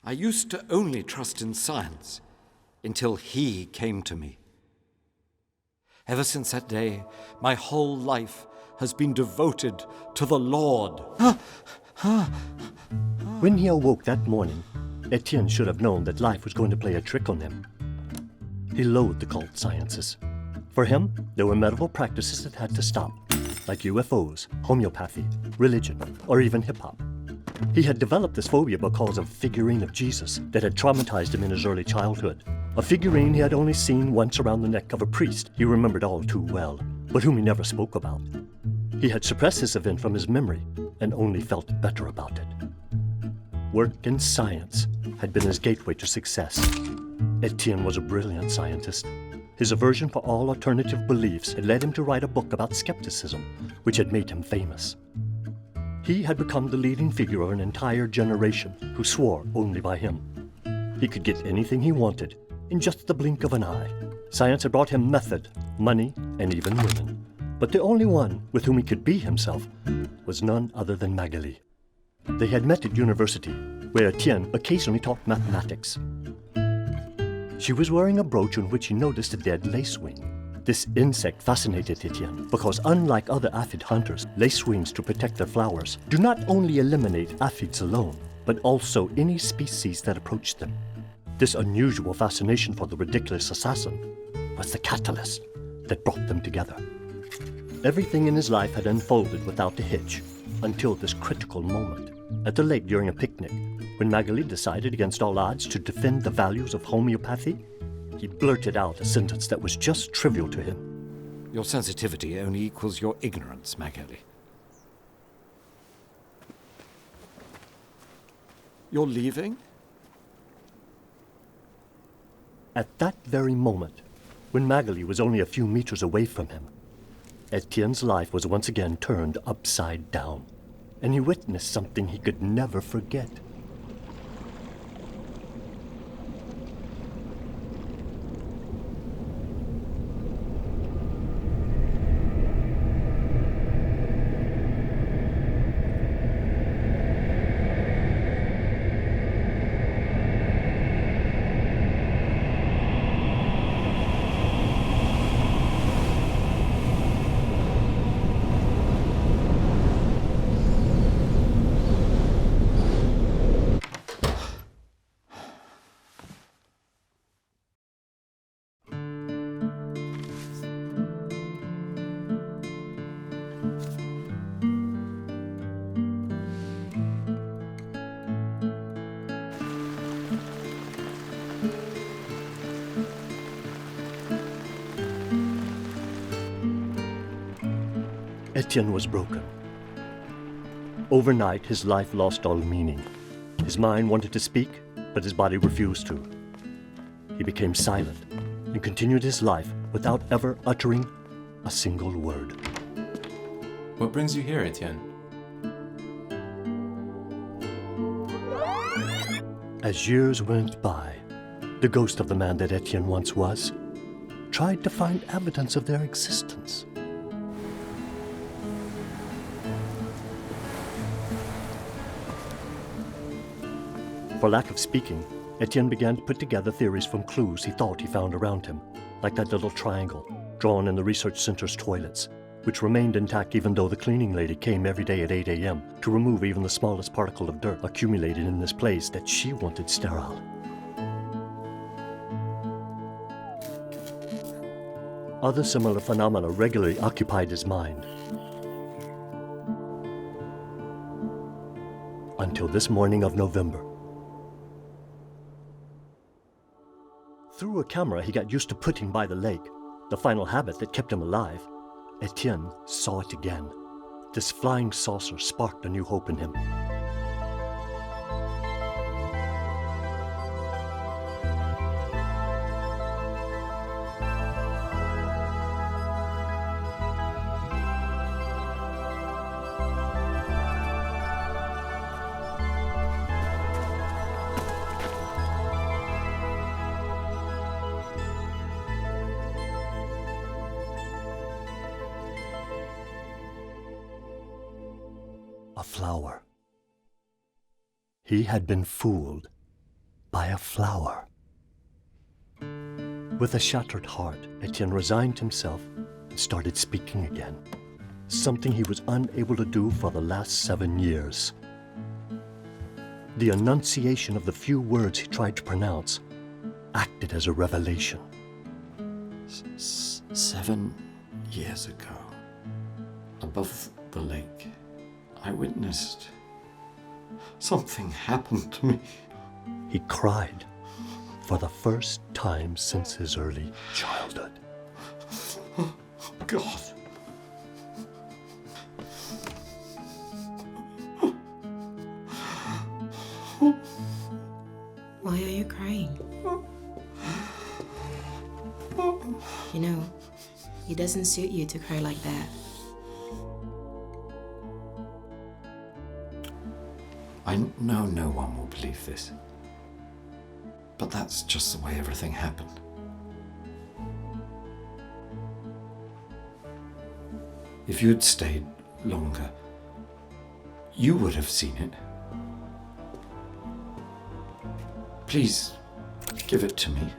I used to only trust in science until he came to me. Ever since that day, my whole life has been devoted to the Lord. When he awoke that morning, Etienne should have known that life was going to play a trick on him. He loathed the occult sciences. For him, there were medical practices that had to stop, like UFOs, homeopathy, religion, or even hip-hop. He had developed this phobia because of a figurine of Jesus that had traumatized him in his early childhood. A figurine he had only seen once around the neck of a priest he remembered all too well, but whom he never spoke about. He had suppressed this event from his memory and only felt better about it. Work in science had been his gateway to success. Etienne was a brilliant scientist. His aversion for all alternative beliefs had led him to write a book about skepticism, which had made him famous. He had become the leading figure of an entire generation who swore only by him. He could get anything he wanted in just the blink of an eye. Science had brought him method, money, and even women. But the only one with whom he could be himself was none other than Magali. They had met at university, where Etienne occasionally taught mathematics. She was wearing a brooch on which he noticed a dead lacewing. This insect fascinated Etienne because, unlike other aphid hunters, lacewings to protect their flowers do not only eliminate aphids alone, but also any species that approach them. This unusual fascination for the ridiculous assassin was the catalyst that brought them together. Everything in his life had unfolded without a hitch until this critical moment. At the lake during a picnic, when Magali decided against all odds to defend the values of homeopathy, he blurted out a sentence that was just trivial to him. Your sensitivity only equals your ignorance, Magali. You're leaving? At that very moment, when Magali was only a few meters away from him, Etienne's life was once again turned upside down, and he witnessed something he could never forget. Etienne was broken. Overnight, his life lost all meaning. His mind wanted to speak, but his body refused to. He became silent and continued his life without ever uttering a single word. What brings you here, Etienne? As years went by, the ghost of the man that Etienne once was tried to find evidence of their existence. For lack of speaking, Etienne began to put together theories from clues he thought he found around him, like that little triangle drawn in the research center's toilets, which remained intact even though the cleaning lady came every day at 8 a.m. to remove even the smallest particle of dirt accumulated in this place that she wanted sterile. Other similar phenomena regularly occupied his mind. Until this morning of November. Through a camera he got used to putting by the lake, the final habit that kept him alive, Etienne saw it again. This flying saucer sparked a new hope in him. A flower. He had been fooled. by a flower. With a shattered heart, Etienne resigned himself and started speaking again, something he was unable to do for the last 7 years. The enunciation of the few words he tried to pronounce acted as a revelation. 7 years ago, above the lake, I witnessed something happened to me. He cried for the first time since his early childhood. God. Why are you crying? You know, it doesn't suit you to cry like that. I know no one will believe this, but that's just the way everything happened. If you'd stayed longer, you would have seen it. Please, give it to me.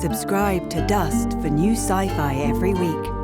Subscribe to Dust for new sci-fi every week.